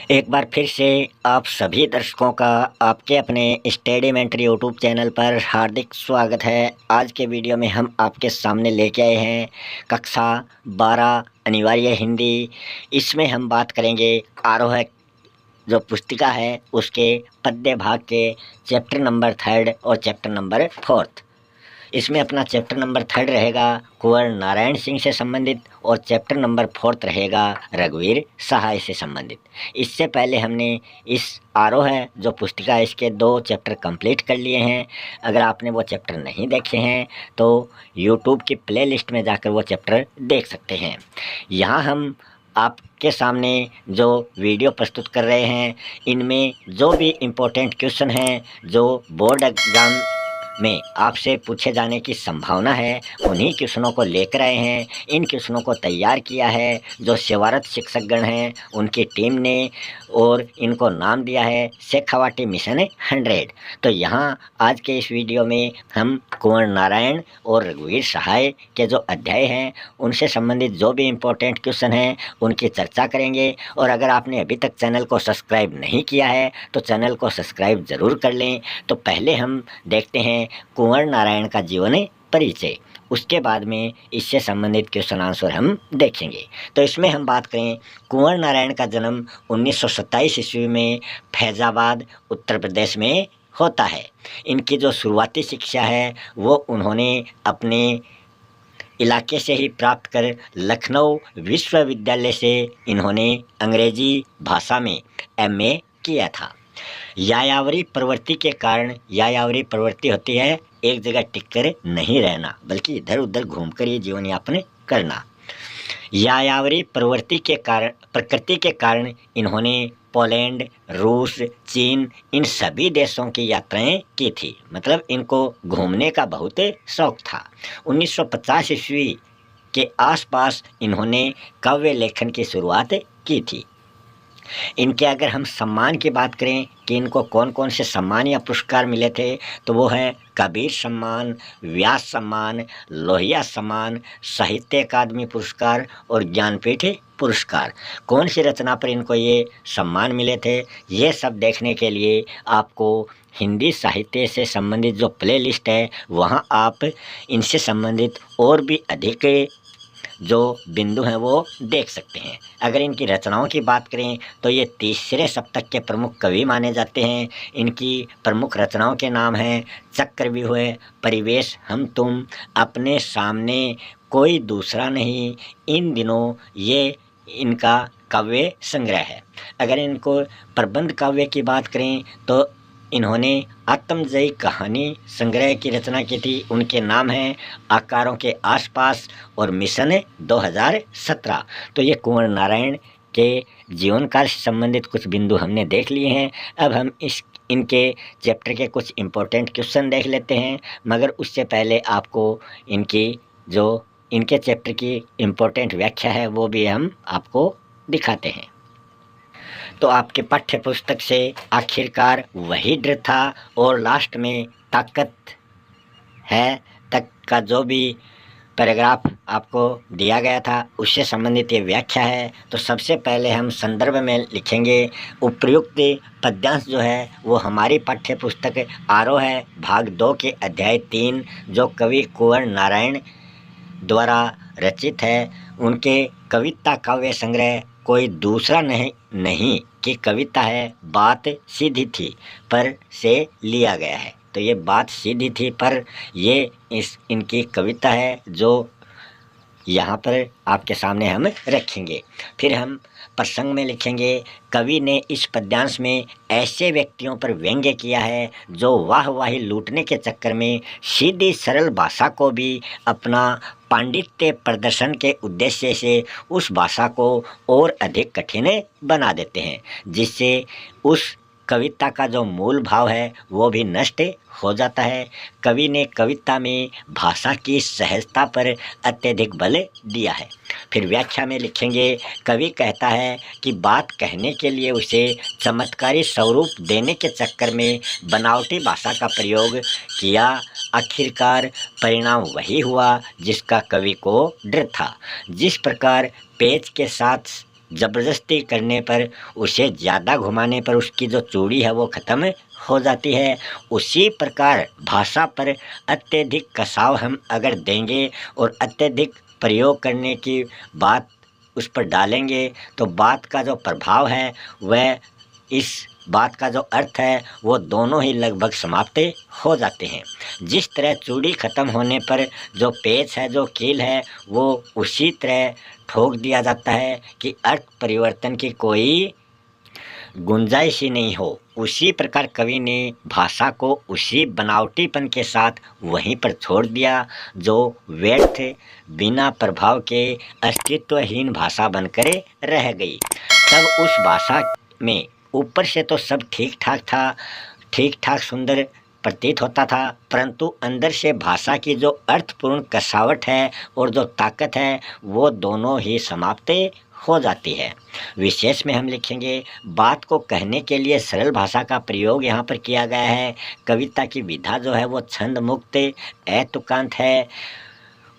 एक बार फिर से आप सभी दर्शकों का आपके अपने स्टडी मेंटर यूट्यूब चैनल पर हार्दिक स्वागत है। आज के वीडियो में हम आपके सामने लेके आए हैं कक्षा 12 अनिवार्य हिंदी। इसमें हम बात करेंगे आरोह जो पुस्तिका है उसके पद्य भाग के चैप्टर नंबर 3 और चैप्टर नंबर 4। इसमें अपना चैप्टर नंबर 3 रहेगा कुंवर नारायण सिंह से संबंधित और चैप्टर नंबर 4 रहेगा रघुवीर सहाय से संबंधित। इससे पहले हमने इस आरोह है जो पुस्तिका है इसके 2 चैप्टर कंप्लीट कर लिए हैं। अगर आपने वो चैप्टर नहीं देखे हैं तो यूट्यूब की प्लेलिस्ट में जाकर वो चैप्टर देख सकते हैं। यहाँ हम आपके सामने जो वीडियो प्रस्तुत कर रहे हैं इनमें जो भी इम्पोर्टेंट क्वेश्चन हैं जो बोर्ड एग्ज़ाम में आपसे पूछे जाने की संभावना है उन्हीं क्वेश्चनों को लेकर आए हैं। इन क्वेश्चनों को तैयार किया है जो सेवारत शिक्षकगण हैं उनकी टीम ने और इनको नाम दिया है शेखावाटी मिशन 100। तो यहाँ आज के इस वीडियो में हम कुंवर नारायण और रघुवीर सहाय के जो अध्याय हैं उनसे संबंधित जो भी इम्पोर्टेंट क्वेश्चन हैं उनकी चर्चा करेंगे। और अगर आपने अभी तक चैनल को सब्सक्राइब नहीं किया है तो चैनल को सब्सक्राइब ज़रूर कर लें। तो पहले हम देखते हैं कुंवर नारायण का जीवन परिचय, उसके बाद में इससे संबंधित क्वेश्चन आंसर हम देखेंगे। तो इसमें हम बात करें कुंवर नारायण का जन्म 1927 ईस्वी में फैज़ाबाद उत्तर प्रदेश में होता है। इनकी जो शुरुआती शिक्षा है वो उन्होंने अपने इलाके से ही प्राप्त कर लखनऊ विश्वविद्यालय से इन्होंने अंग्रेजी भाषा में MA किया था। यायावरी प्रवृत्ति के कारण, यायावरी प्रवृत्ति होती है एक जगह टिककर नहीं रहना बल्कि इधर उधर घूमकर ये जीवन यापन करना। यायावरी प्रवृत्ति के कारण, प्रकृति के कारण इन्होंने पोलैंड, रूस, चीन इन सभी देशों की यात्राएं की थी। मतलब इनको घूमने का बहुत शौक था। 1950 ईस्वी के आसपास इन्होंने काव्य लेखन की शुरुआत की थी। इनके अगर हम सम्मान की बात करें कि इनको कौन कौन से सम्मान या पुरस्कार मिले थे तो वो है कबीर सम्मान, व्यास सम्मान, लोहिया सम्मान, साहित्य अकादमी पुरस्कार और ज्ञानपीठ पुरस्कार। कौन सी रचना पर इनको ये सम्मान मिले थे ये सब देखने के लिए आपको हिंदी साहित्य से संबंधित जो प्लेलिस्ट है वहाँ आप इनसे संबंधित और भी अधिक जो बिंदु हैं वो देख सकते हैं। अगर इनकी रचनाओं की बात करें तो ये तीसरे शतक के प्रमुख कवि माने जाते हैं। इनकी प्रमुख रचनाओं के नाम हैं चक्रव्यूह, परिवेश, हम तुम, अपने सामने, कोई दूसरा नहीं, इन दिनों, ये इनका काव्य संग्रह है। अगर इनको प्रबंध काव्य की बात करें तो इन्होंने आत्मजयी कहानी संग्रह की रचना की थी। उनके नाम हैं आकारों के आसपास और मिशन 2017। तो ये कुंवर नारायण के जीवन काल से संबंधित कुछ बिंदु हमने देख लिए हैं। अब हम इनके चैप्टर के कुछ इम्पोर्टेंट क्वेश्चन देख लेते हैं, मगर उससे पहले आपको इनके चैप्टर की इम्पोर्टेंट व्याख्या है वो भी हम आपको दिखाते हैं। तो आपके पाठ्य पुस्तक से आखिरकार वही दृढ़ था और लास्ट में ताकत है तक का जो भी पैराग्राफ आपको दिया गया था उससे संबंधित ये व्याख्या है। तो सबसे पहले हम संदर्भ में लिखेंगे उपर्युक्त पद्यांश जो है वो हमारी पाठ्य पुस्तक आरोह है भाग 2 के अध्याय 3 जो कवि कुंवर नारायण द्वारा रचित है। उनके कविता काव्य संग्रह कोई दूसरा नहीं कि कविता है बात सीधी थी पर से लिया गया है। तो ये बात सीधी थी पर ये इनकी कविता है जो यहाँ पर आपके सामने हम रखेंगे। फिर हम प्रसंग में लिखेंगे कवि ने इस पद्यांश में ऐसे व्यक्तियों पर व्यंग्य किया है जो वाहवाही लूटने के चक्कर में सीधी सरल भाषा को भी अपना पांडित्य प्रदर्शन के उद्देश्य से उस भाषा को और अधिक कठिन बना देते हैं, जिससे उस कविता का जो मूल भाव है वो भी नष्ट हो जाता है। कवि ने कविता में भाषा की सहजता पर अत्यधिक बल दिया है। फिर व्याख्या में लिखेंगे कवि कहता है कि बात कहने के लिए उसे चमत्कारी स्वरूप देने के चक्कर में बनावटी भाषा का प्रयोग किया। आखिरकार परिणाम वही हुआ जिसका कवि को डर था। जिस प्रकार पेच के साथ ज़बरदस्ती करने पर, उसे ज़्यादा घुमाने पर उसकी जो चूड़ी है वो ख़त्म हो जाती है। उसी प्रकार भाषा पर अत्यधिक कसाव हम अगर देंगे और अत्यधिक प्रयोग करने की बात उस पर डालेंगे तो बात का जो प्रभाव है वह, इस बात का जो अर्थ है वो दोनों ही लगभग समाप्त हो जाते हैं। जिस तरह चूड़ी ख़त्म होने पर जो पेच है, जो कील है, वो उसी तरह ठोक दिया जाता है कि अर्थ परिवर्तन की कोई गुंजाइश ही नहीं हो। उसी प्रकार कवि ने भाषा को उसी बनावटीपन के साथ वहीं पर छोड़ दिया जो व्यर्थ, बिना प्रभाव के अस्तित्वहीन भाषा बनकर रह गई। तब उस भाषा में ऊपर से तो सब ठीक ठाक था, ठीक ठाक सुंदर प्रतीत होता था, परंतु अंदर से भाषा की जो अर्थपूर्ण कसावट है और जो ताकत है वो दोनों ही समाप्त हो जाती है। विशेष में हम लिखेंगे, बात को कहने के लिए सरल भाषा का प्रयोग यहाँ पर किया गया है। कविता की विधा जो है वो छंद मुक्त तुकांत है।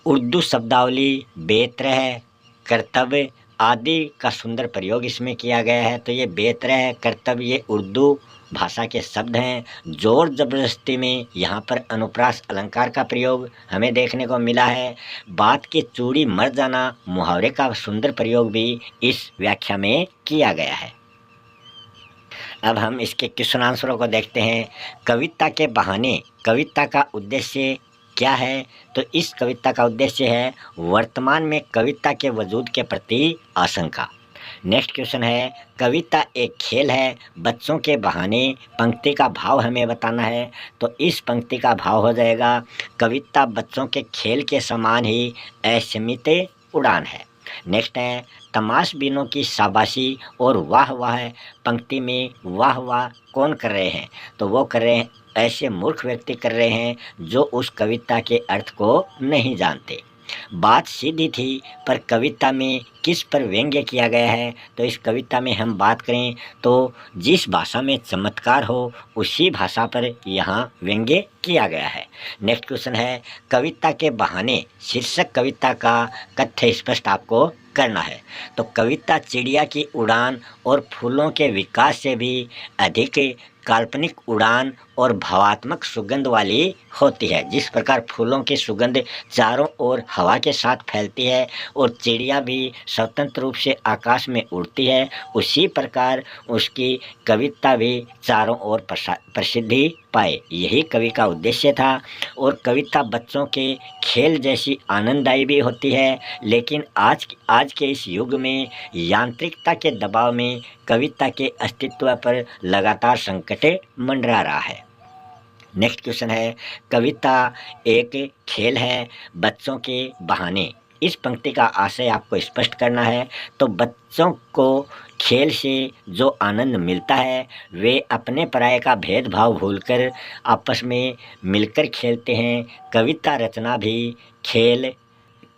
उर्दू शब्दावली, बेत्रह, कर्तव्य आदि का सुंदर प्रयोग इसमें किया गया है। तो ये बेत्रह, कर्तव्य ये उर्दू भाषा के शब्द हैं। जोर जबरदस्ती में यहाँ पर अनुप्रास अलंकार का प्रयोग हमें देखने को मिला है। बात की चूड़ी मर जाना मुहावरे का सुंदर प्रयोग भी इस व्याख्या में किया गया है। अब हम इसके क्वेश्चन को देखते हैं। कविता के बहाने कविता का उद्देश्य क्या है? तो इस कविता का उद्देश्य है वर्तमान में कविता के वजूद के प्रति आशंका। नेक्स्ट क्वेश्चन है, कविता एक खेल है, बच्चों के बहाने पंक्ति का भाव हमें बताना है। तो इस पंक्ति का भाव हो जाएगा, कविता बच्चों के खेल के समान ही असीमित उड़ान है। नेक्स्ट है, तमाशबीनों की शाबाशी और वाह वाह पंक्ति में वाह वाह कौन कर रहे हैं? तो वो कर रहे हैं ऐसे मूर्ख व्यक्ति कर रहे हैं जो उस कविता के अर्थ को नहीं जानते। बात सीधी थी पर कविता में किस पर व्यंग्य किया गया है? तो इस कविता में हम बात करें तो जिस भाषा में चमत्कार हो उसी भाषा पर यहाँ व्यंग्य किया गया है। नेक्स्ट क्वेश्चन है, कविता के बहाने शीर्षक कविता का कथ्य स्पष्ट आपको करना है। तो कविता चिड़िया की उड़ान और फूलों के विकास से भी अधिक काल्पनिक उड़ान और भावात्मक सुगंध वाली होती है। जिस प्रकार फूलों की सुगंध चारों ओर हवा के साथ फैलती है और चिड़िया भी स्वतंत्र रूप से आकाश में उड़ती है, उसी प्रकार उसकी कविता भी चारों ओर प्रसिद्धि पाए, यही कवि का उद्देश्य था। और कविता बच्चों के खेल जैसी आनंददायी भी होती है, लेकिन आज के इस युग में यांत्रिकता के दबाव में कविता के अस्तित्व पर लगातार संकट मंडरा रहा है। नेक्स्ट क्वेश्चन है, कविता एक खेल है, बच्चों के बहाने। इस पंक्ति का आशय आपको स्पष्ट करना है। तो बच्चों को खेल से जो आनंद मिलता है वे अपने पराये का भेदभाव भूलकर आपस में मिलकर खेलते हैं। कविता रचना भी खेल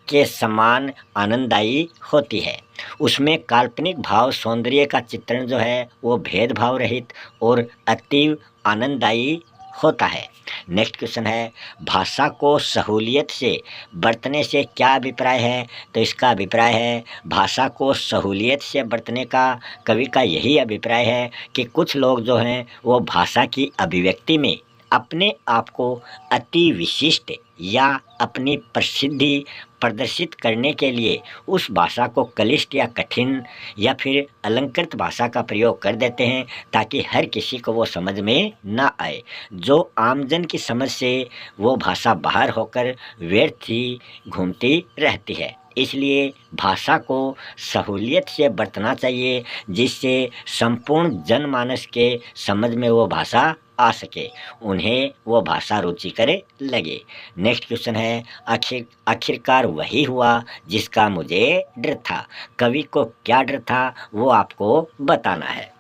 के समान आनंददायी होती है। उसमें काल्पनिक भाव सौंदर्य का चित्रण जो है वो भेदभाव रहित और अति आनंददायी होता है। नेक्स्ट क्वेश्चन है, भाषा को सहूलियत से बरतने से क्या अभिप्राय है? तो इसका अभिप्राय है भाषा को सहूलियत से बरतने का कवि का यही अभिप्राय है कि कुछ लोग जो हैं वो भाषा की अभिव्यक्ति में अपने आप को अति विशिष्ट या अपनी प्रसिद्धि प्रदर्शित करने के लिए उस भाषा को क्लिष्ट या कठिन या फिर अलंकृत भाषा का प्रयोग कर देते हैं ताकि हर किसी को वो समझ में ना आए। जो आमजन की समझ से वो भाषा बाहर होकर व्यर्थ ही घूमती रहती है। इसलिए भाषा को सहूलियत से बरतना चाहिए जिससे संपूर्ण जनमानस के समझ में वो भाषा आ सके, उन्हें वो भाषा रुचिकर लगे। नेक्स्ट क्वेश्चन है, आखिरकार वही हुआ जिसका मुझे डर था। कवि को क्या डर था वो आपको बताना है।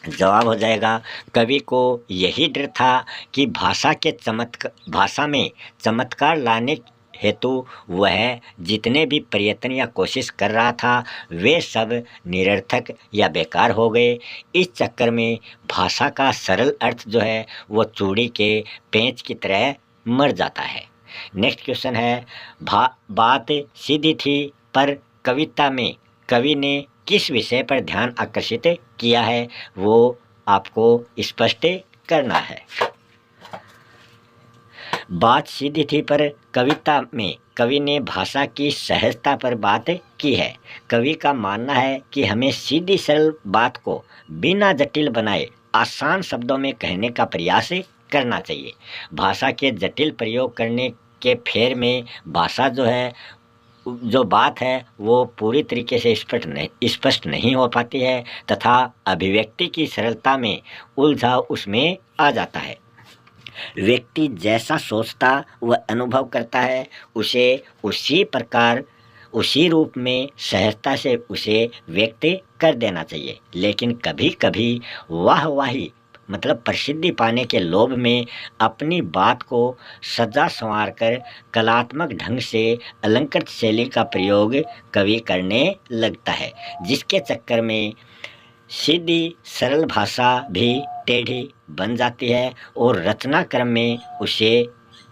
जवाब हो जाएगा, कवि को यही डर था कि भाषा में चमत्कार लाने हेतु वह जितने भी प्रयत्न या कोशिश कर रहा था वे सब निरर्थक या बेकार हो गए। इस चक्कर में भाषा का सरल अर्थ जो है वो चूड़ी के पेंच की तरह मर जाता है। नेक्स्ट क्वेश्चन है, बात सीधी थी पर कविता में कवि ने किस विषय पर ध्यान आकर्षित किया है वो आपको स्पष्ट करना है। बात सीधी थी पर कविता में कवि ने भाषा की सहजता पर बात की है। कवि का मानना है कि हमें सीधी सरल बात को बिना जटिल बनाए आसान शब्दों में कहने का प्रयास करना चाहिए। भाषा के जटिल प्रयोग करने के फेर में भाषा जो बात है वो पूरी तरीके से स्पष्ट नहीं हो पाती है तथा अभिव्यक्ति की सरलता में उलझाव उसमें आ जाता है। व्यक्ति जैसा सोचता व अनुभव करता है उसे उसी प्रकार उसी रूप में सहजता से उसे व्यक्त कर देना चाहिए। लेकिन कभी कभी वाहवाही मतलब प्रसिद्धि पाने के लोभ में अपनी बात को सजा संवार कर कलात्मक ढंग से अलंकृत शैली का प्रयोग कवि करने लगता है, जिसके चक्कर में सीधी सरल भाषा भी टेढ़ी बन जाती है और रचना क्रम में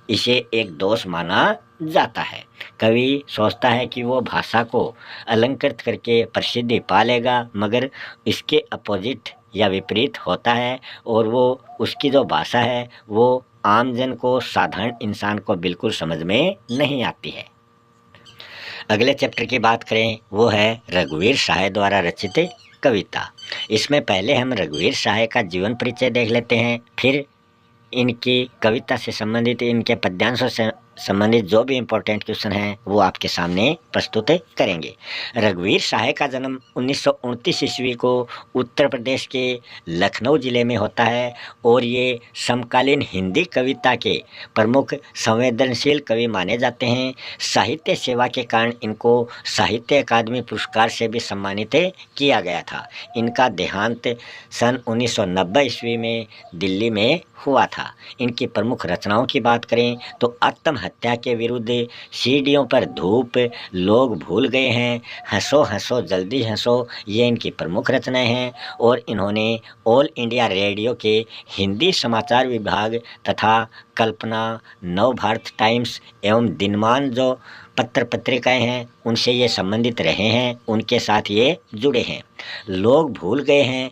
इसे एक दोष माना जाता है। कवि सोचता है कि वो भाषा को अलंकृत करके प्रसिद्धि पा लेगा, मगर इसके अपोजिट या विपरीत होता है और वो उसकी जो भाषा है वो आम जन को, साधारण इंसान को बिल्कुल समझ में नहीं आती है। अगले चैप्टर की बात करें वो है रघुवीर सहाय द्वारा रचित कविता। इसमें पहले हम रघुवीर सहाय का जीवन परिचय देख लेते हैं, फिर इनकी कविता से संबंधित, इनके पद्यांशों से संबंधित जो भी इम्पोर्टेंट क्वेश्चन हैं वो आपके सामने प्रस्तुत करेंगे। रघुवीर सहाय का जन्म 1929 ईस्वी को उत्तर प्रदेश के लखनऊ जिले में होता है और ये समकालीन हिंदी कविता के प्रमुख संवेदनशील कवि माने जाते हैं। साहित्य सेवा के कारण इनको साहित्य अकादमी पुरस्कार से भी सम्मानित किया गया था। इनका देहांत सन 1990 ईस्वी में दिल्ली में हुआ था। इनकी प्रमुख रचनाओं की बात करें तो आत्महत्या के विरुद्ध, सीढ़ियों पर धूप, लोग भूल गए हैं, हंसो हंसो जल्दी हंसो, ये इनकी प्रमुख रचनाएं हैं। और इन्होंने ऑल इंडिया रेडियो के हिंदी समाचार विभाग तथा कल्पना, नव भारत टाइम्स एवं दिनमान जो पत्र पत्रिकाएं हैं उनसे ये संबंधित रहे हैं, उनके साथ ये जुड़े हैं। लोग भूल गए हैं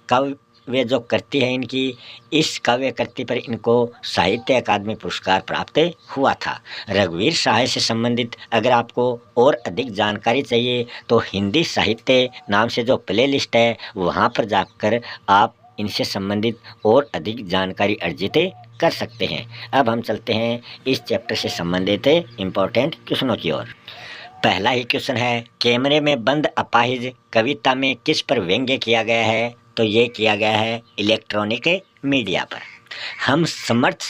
काव्य जो कृति है इनकी, इस काव्य कृति पर इनको साहित्य अकादमी पुरस्कार प्राप्त हुआ था। रघुवीर सहाय से संबंधित अगर आपको और अधिक जानकारी चाहिए तो हिंदी साहित्य नाम से जो प्ले लिस्ट है वहाँ पर जाकर आप इनसे संबंधित और अधिक जानकारी अर्जित कर सकते हैं। अब हम चलते हैं इस चैप्टर से संबंधित इम्पोर्टेंट क्वेश्चनों की ओर। पहला ही क्वेश्चन है, कैमरे में बंद अपाहिज कविता में किस पर व्यंग्य किया गया है? तो ये किया गया है इलेक्ट्रॉनिक मीडिया पर। हम समर्थ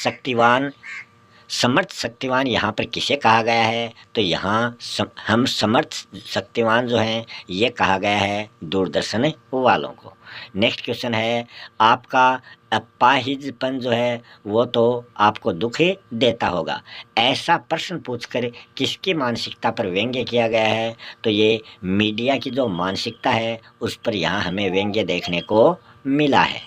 शक्तिवान यहाँ पर किसे कहा गया है? तो यहाँ हम समर्थ शक्तिवान जो हैं ये कहा गया है दूरदर्शन वालों को। नेक्स्ट क्वेश्चन है, आपका अपाहिजपन जो है वो तो आपको दुख देता होगा, ऐसा प्रश्न पूछकर किसकी मानसिकता पर व्यंग्य किया गया है? तो ये मीडिया की जो मानसिकता है उस पर यहाँ हमें व्यंग्य देखने को मिला है।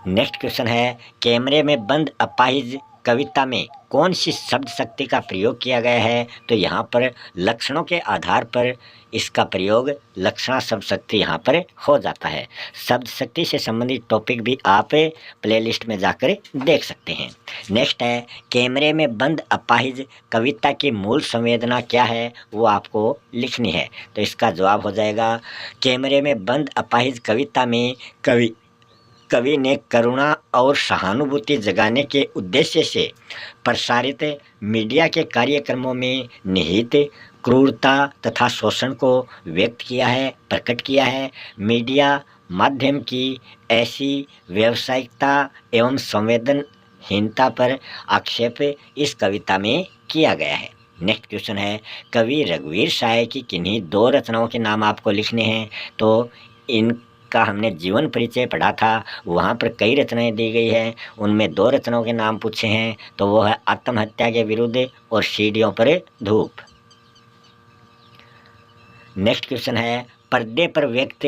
नेक्स्ट क्वेश्चन है, कैमरे में बंद अपाहिज कविता में कौन सी शब्द शक्ति का प्रयोग किया गया है? तो यहाँ पर लक्षणों के आधार पर इसका प्रयोग लक्षणा शब्द शक्ति यहाँ पर हो जाता है। शब्द शक्ति से संबंधित टॉपिक भी आप प्लेलिस्ट में जाकर देख सकते हैं। नेक्स्ट है, कैमरे में बंद अपाहिज कविता की मूल संवेदना क्या है? वो आपको लिखनी है। तो इसका जवाब हो जाएगा, कैमरे में बंद अपाहिज कविता में कवि ने करुणा और सहानुभूति जगाने के उद्देश्य से प्रसारित मीडिया के कार्यक्रमों में निहित क्रूरता तथा शोषण को व्यक्त किया है, प्रकट किया है। मीडिया माध्यम की ऐसी व्यावसायिकता एवं संवेदनहीनता पर आक्षेप इस कविता में किया गया है। नेक्स्ट क्वेश्चन है, कवि रघुवीर सहाय की किन्हीं दो रचनाओं के नाम आपको लिखने हैं। तो इनका हमने जीवन परिचय पढ़ा था, वहाँ पर कई रचनाएं दी गई हैं, उनमें दो रचनाओं के नाम पूछे हैं। तो वो है आत्महत्या के विरुद्ध और सीढ़ियों पर धूप। नेक्स्ट क्वेश्चन है, पर्दे पर व्यक्त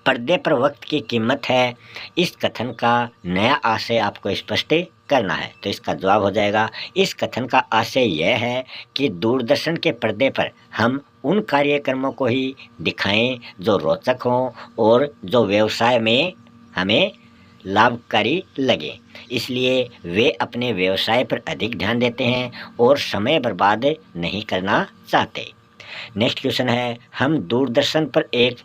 पर्दे पर वक्त की कीमत है, इस कथन का नया आशय आपको स्पष्ट करना है। तो इसका जवाब हो जाएगा, इस कथन का आशय यह है कि दूरदर्शन के पर्दे पर हम उन कार्यक्रमों को ही दिखाएं जो रोचक हों और जो व्यवसाय में हमें लाभकारी लगे। इसलिए वे अपने व्यवसाय पर अधिक ध्यान देते हैं और समय बर्बाद नहीं करना चाहते। नेक्स्ट क्वेश्चन है, हम दूरदर्शन पर एक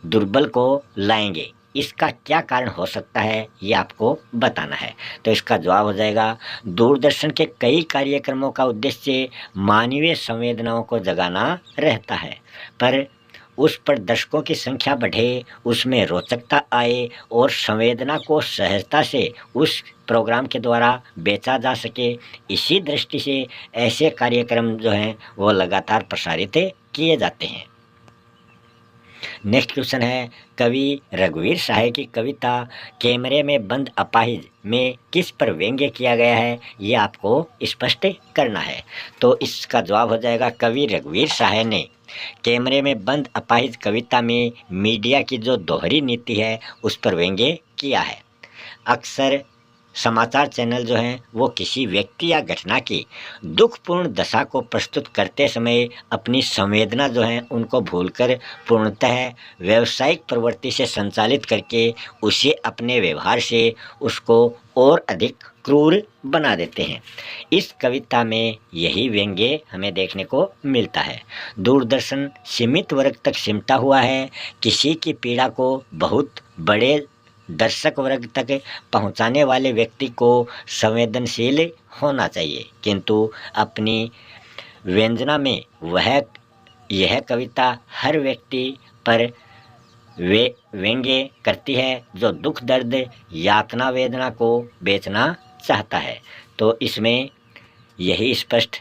दुर्बल को लाएंगे, इसका क्या कारण हो सकता है, ये आपको बताना है। तो इसका जवाब हो जाएगा, दूरदर्शन के कई कार्यक्रमों का उद्देश्य मानवीय संवेदनाओं को जगाना रहता है, पर उस पर दर्शकों की संख्या बढ़े, उसमें रोचकता आए और संवेदना को सहजता से उस प्रोग्राम के द्वारा बेचा जा सके, इसी दृष्टि से ऐसे कार्यक्रम जो हैं वो लगातार प्रसारित किए जाते हैं। नेक्स्ट क्वेश्चन है, कवि रघुवीर शाह की कविता कैमरे में बंद अपाहिज में किस पर व्यंग्य किया गया है, ये आपको स्पष्ट करना है। तो इसका जवाब हो जाएगा, कवि रघुवीर शाह ने कैमरे में बंद अपाहिज कविता में मीडिया की जो दोहरी नीति है उस पर व्यंग्य किया है। अक्सर समाचार चैनल जो हैं वो किसी व्यक्ति या घटना की दुखपूर्ण दशा को प्रस्तुत करते समय अपनी संवेदना जो है उनको भूलकर पूर्णतः व्यावसायिक प्रवृत्ति से संचालित करके उसे अपने व्यवहार से उसको और अधिक क्रूर बना देते हैं। इस कविता में यही व्यंग्य हमें देखने को मिलता है। दूरदर्शन सीमित वर्ग तक सिमटा हुआ है, किसी की पीड़ा को बहुत बड़े दर्शक वर्ग तक पहुंचाने वाले व्यक्ति को संवेदनशील होना चाहिए, किंतु अपनी व्यंजना में यह कविता हर व्यक्ति पर व्यंग्य करती है जो दुख दर्द यातना वेदना को बेचना चाहता है। तो इसमें यही स्पष्ट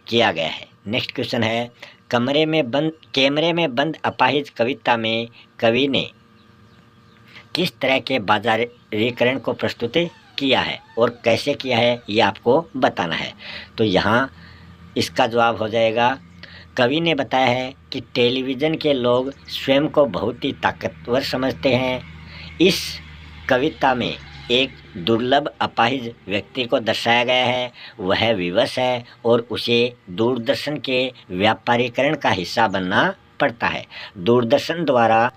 किया गया है। नेक्स्ट क्वेश्चन है, कैमरे में बंद अपाहिज कविता में कवि ने किस तरह के बाजारीकरण को प्रस्तुत किया है और कैसे किया है, ये आपको बताना है। तो यहाँ इसका जवाब हो जाएगा, कवि ने बताया है कि टेलीविज़न के लोग स्वयं को बहुत ही ताकतवर समझते हैं। इस कविता में एक दुर्लभ अपाहिज व्यक्ति को दर्शाया गया है, वह विवश है और उसे दूरदर्शन के व्यापारीकरण का हिस्सा बनना पड़ता है। दूरदर्शन द्वारा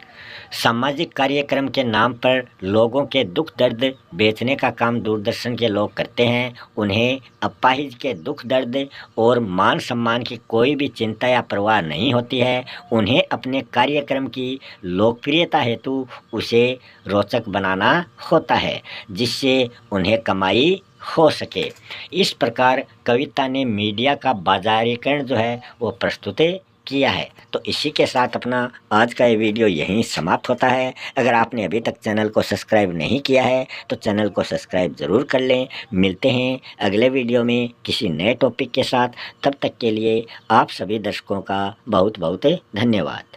सामाजिक कार्यक्रम के नाम पर लोगों के दुख दर्द बेचने का काम दूरदर्शन के लोग करते हैं। उन्हें अपाहिज के दुख दर्द और मान सम्मान की कोई भी चिंता या परवाह नहीं होती है। उन्हें अपने कार्यक्रम की लोकप्रियता हेतु उसे रोचक बनाना होता है, जिससे उन्हें कमाई हो सके। इस प्रकार कविता ने मीडिया का बाजारीकरण जो है वो प्रस्तुत किया है। तो इसी के साथ अपना आज का ये वीडियो यहीं समाप्त होता है। अगर आपने अभी तक चैनल को सब्सक्राइब नहीं किया है तो चैनल को सब्सक्राइब ज़रूर कर लें। मिलते हैं अगले वीडियो में किसी नए टॉपिक के साथ। तब तक के लिए आप सभी दर्शकों का बहुत बहुत धन्यवाद।